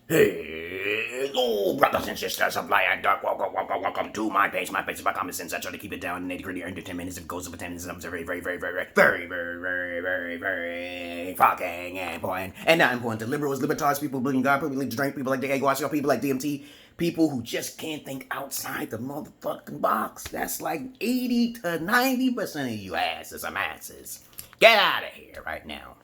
Hello, brothers and sisters of light and dark. Welcome to my page. My page is about common sense. I try to keep it down in 80-gritty or 10 minutes. If it goes over 10 minutes, I'm very fucking important. And not important to liberals, libertarians, people believing God, people like to drink, people like the Eguasio, people like DMT, people who just can't think outside the motherfucking box. That's like 80 to 90% of you asses are masses. Get out of here right now.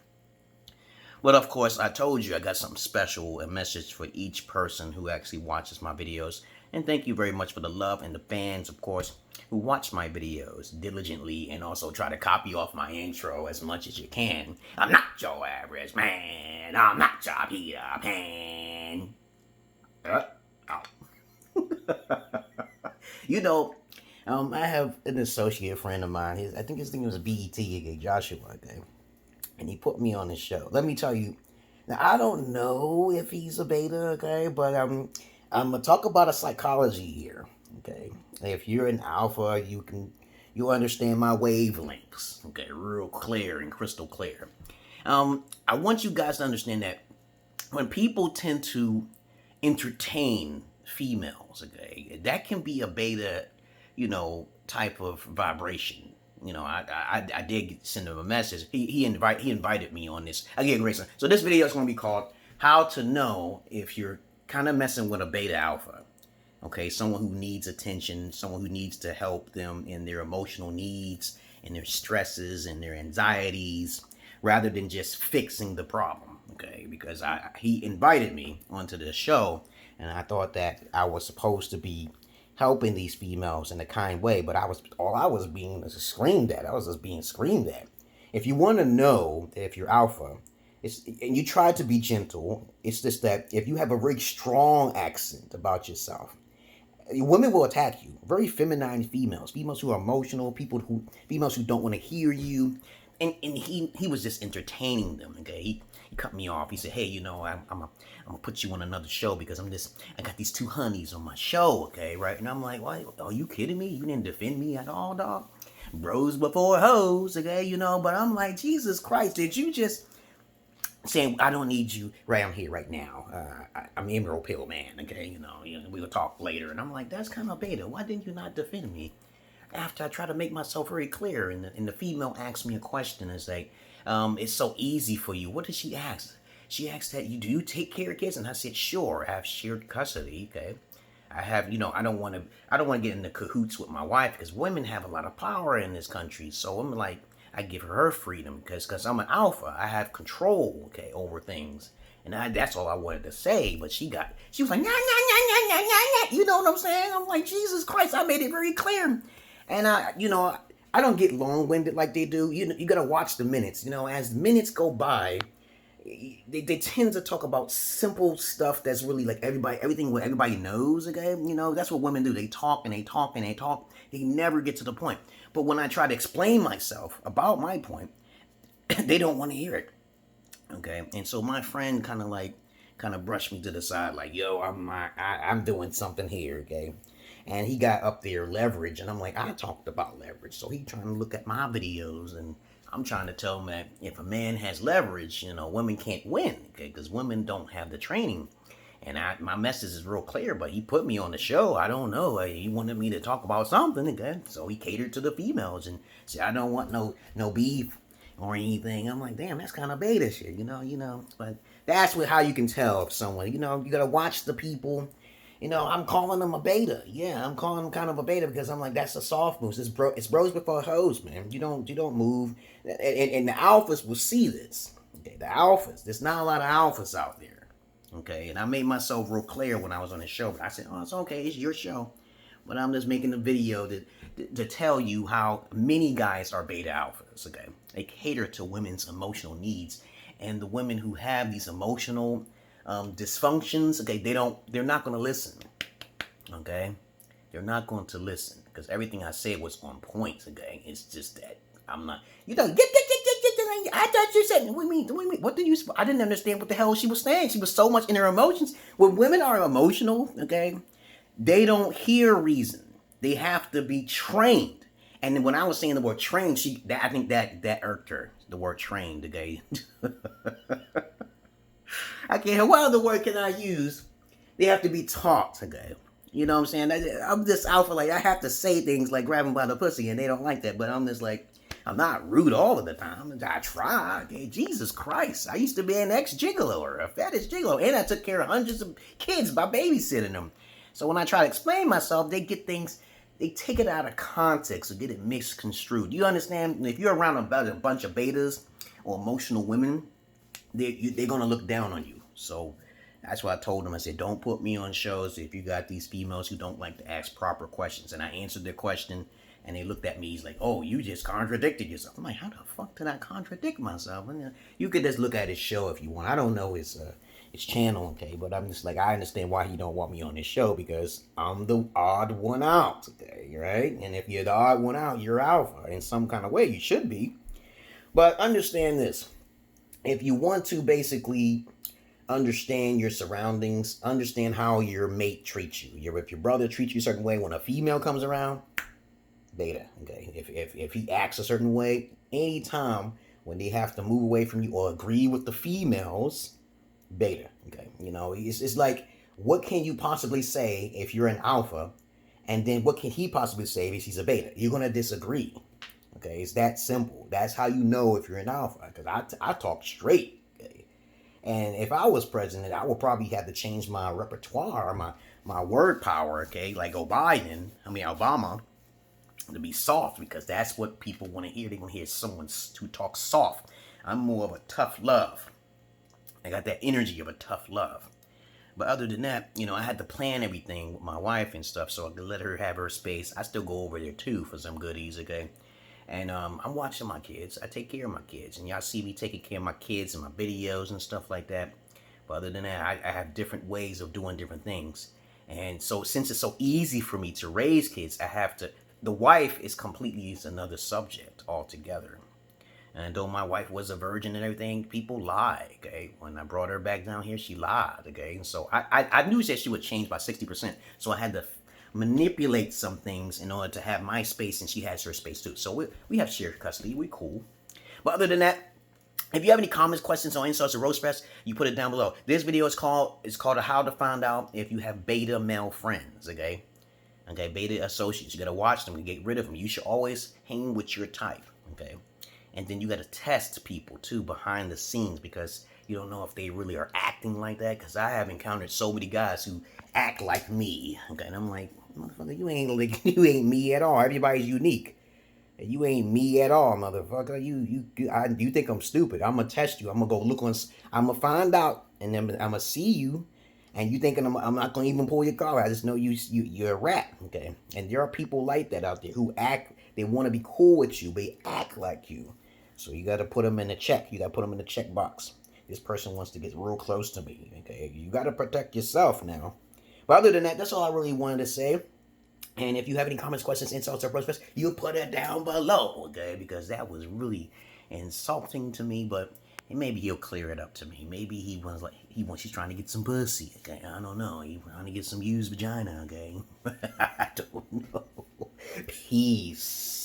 But of course, I told you I got something special, a message for each person who actually watches my videos. And thank you very much for the love and the fans, of course, who watch my videos diligently and also try to copy off my intro as much as you can. I'm not your average man. I'm not your Peter Pan. You know, I have an associate friend of mine. I think his name was BET, Joshua, okay? And he put me on the show. Let me tell you, now I don't know if he's a beta, okay, but I'm gonna talk about a psychology here, okay. If you're an alpha, you understand my wavelengths, okay, real clear and crystal clear. I want you guys to understand that when people tend to entertain females, okay, that can be a beta, type of vibration. I did send him a message. He invited me on this. Again, great. So this video is going to be called "How to Know If You're Kind of Messing with a Beta Alpha." Okay, someone who needs attention, someone who needs to help them in their emotional needs, and their stresses, and their anxieties, rather than just fixing the problem. Okay, because he invited me onto the show, and I thought that I was supposed to be helping these females in a kind way, but I was being screamed at. I was just being screamed at. If you want to know if you're alpha, and you try to be gentle, it's just that if you have a very strong accent about yourself, women will attack you. Very feminine females who are emotional, females who don't want to hear you, and he was just entertaining them. Okay, he cut me off. He said, "Hey, I'm gonna put you on another show because I got these two honeys on my show, okay, right?" And I'm like, "What? Are you kidding me? You didn't defend me at all, dog? Bros before hoes, okay, But I'm like, Jesus Christ, did you just saying I don't need you right? I'm here right now. I'm Emerald Pill Man, okay, we'll talk later." And I'm like, that's kind of beta. Why didn't you not defend me? After I try to make myself very clear, and the female asked me a question, it's like, it's so easy for you. What did she ask? She asked that do you take care of kids? And I said, sure, I have shared custody, okay. I have, I don't want to get into cahoots with my wife because women have a lot of power in this country. So I'm like, I give her freedom because I'm an alpha. I have control, okay, over things. And that's all I wanted to say. But she was like, nah, nah, nah, nah, nah, nah. You know what I'm saying? I'm like, Jesus Christ, I made it very clear. And I don't get long-winded like they do. You gotta watch the minutes. As minutes go by, they tend to talk about simple stuff that's really like everything what everybody knows. Okay, that's what women do. They talk and they talk and they talk. They never get to the point. But when I try to explain myself about my point, they don't want to hear it. Okay, and so my friend kind of brushed me to the side, like, yo, I'm doing something here. Okay. And he got up there leverage, and I'm like, I talked about leverage. So he trying to look at my videos, and I'm trying to tell him that if a man has leverage, women can't win, okay? Because women don't have the training. And my message is real clear, but he put me on the show. I don't know. He wanted me to talk about something, okay? So he catered to the females and said, I don't want no beef or anything. I'm like, damn, that's kind of beta shit, But that's how you can tell if someone, you got to watch the people. I'm calling them a beta. Yeah, I'm calling them kind of a beta because I'm like, that's a soft move. It's bros before hoes, man. You don't move. And the alphas will see this. Okay, the alphas. There's not a lot of alphas out there. Okay, and I made myself real clear when I was on the show. But I said, oh, it's okay. It's your show. But I'm just making a video to tell you how many guys are beta alphas. Okay, they cater to women's emotional needs, and the women who have these emotional dysfunctions, okay, they're not going to listen, okay, they're not going to listen because everything I said was on point, okay. It's just that I'm not, I thought you said, what did you, I didn't understand what the hell she was saying. She was so much in her emotions. When women are emotional, okay, they don't hear reason. They have to be trained. And then when I was saying the word trained, I think that irked her, the word trained, okay. I can't. What other word can I use? They have to be taught, okay? You know what I'm saying? I'm this alpha, like, I have to say things like grab them by the pussy, and they don't like that. But I'm just like, I'm not rude all of the time. I try, okay? Jesus Christ. I used to be an ex-gigolo or a fetish gigolo, and I took care of hundreds of kids by babysitting them. So when I try to explain myself, they get things, they take it out of context or get it misconstrued. You understand? If you're around a bunch of betas or emotional women, they're going to look down on you. So that's why I told them. I said, don't put me on shows if you got these females who don't like to ask proper questions. And I answered their question, and they looked at me. He's like, oh, you just contradicted yourself. I'm like, how the fuck did I contradict myself? And you could just look at his show if you want. I don't know his channel, okay? But I'm just like, I understand why he don't want me on his show, because I'm the odd one out, okay? Right? And if you're the odd one out, you're alpha in some kind of way. You should be. But understand this. If you want to basically understand your surroundings, understand how your mate treats you. If your brother treats you a certain way, when a female comes around, beta, okay? If he acts a certain way, anytime when they have to move away from you or agree with the females, beta, okay? You know, it's like, what can you possibly say if you're an alpha, and then what can he possibly say if he's a beta? You're going to disagree, okay? It's that simple. That's how you know if you're an alpha, because I talk straight. And if I was president, I would probably have to change my repertoire, my word power, okay? Like Obama, to be soft, because that's what people want to hear. They want to hear someone who talks soft. I'm more of a tough love. I got that energy of a tough love. But other than that, you know, I had to plan everything with my wife and stuff, so I could let her have her space. I still go over there, too, for some goodies, okay? And I'm watching my kids. I take care of my kids. And y'all see me taking care of my kids in my videos and stuff like that. But other than that, I have different ways of doing different things. And so since it's so easy for me to raise kids, I have to... The wife is completely another subject altogether. And though my wife was a virgin and everything, people lie, okay? When I brought her back down here, she lied, okay? And so I knew that she would change by 60%. So I had to manipulate some things in order to have my space, and she has her space too. So we have shared custody. We're cool. But other than that, if you have any comments, questions, or insults or roast fest, you put it down below. This video is called How to Find Out If You Have Beta Male Friends, okay? Okay, beta associates. You got to watch them to get rid of them. You should always hang with your type, okay? And then you got to test people, too, behind the scenes, because you don't know if they really are acting like that. Because I have encountered so many guys who act like me, okay? And I'm like, motherfucker, you ain't me at all. Everybody's unique. You ain't me at all, motherfucker. You think I'm stupid? I'm gonna test you. I'm gonna go look on. I'm gonna find out, and then I'm gonna see you. And you thinking I'm not gonna even pull your car? I just know you're a rat, okay? And there are people like that out there who act. They want to be cool with you, but they act like you. So you got to put them in a check. You got to put them in the check box. This person wants to get real close to me, okay? You got to protect yourself now. But other than that, that's all I really wanted to say. And if you have any comments, questions, insults, or roast, you put it down below, okay? Because that was really insulting to me, but maybe he'll clear it up to me. Maybe he's trying to get some pussy, okay? I don't know. He's trying to get some used vagina, okay? I don't know. Peace.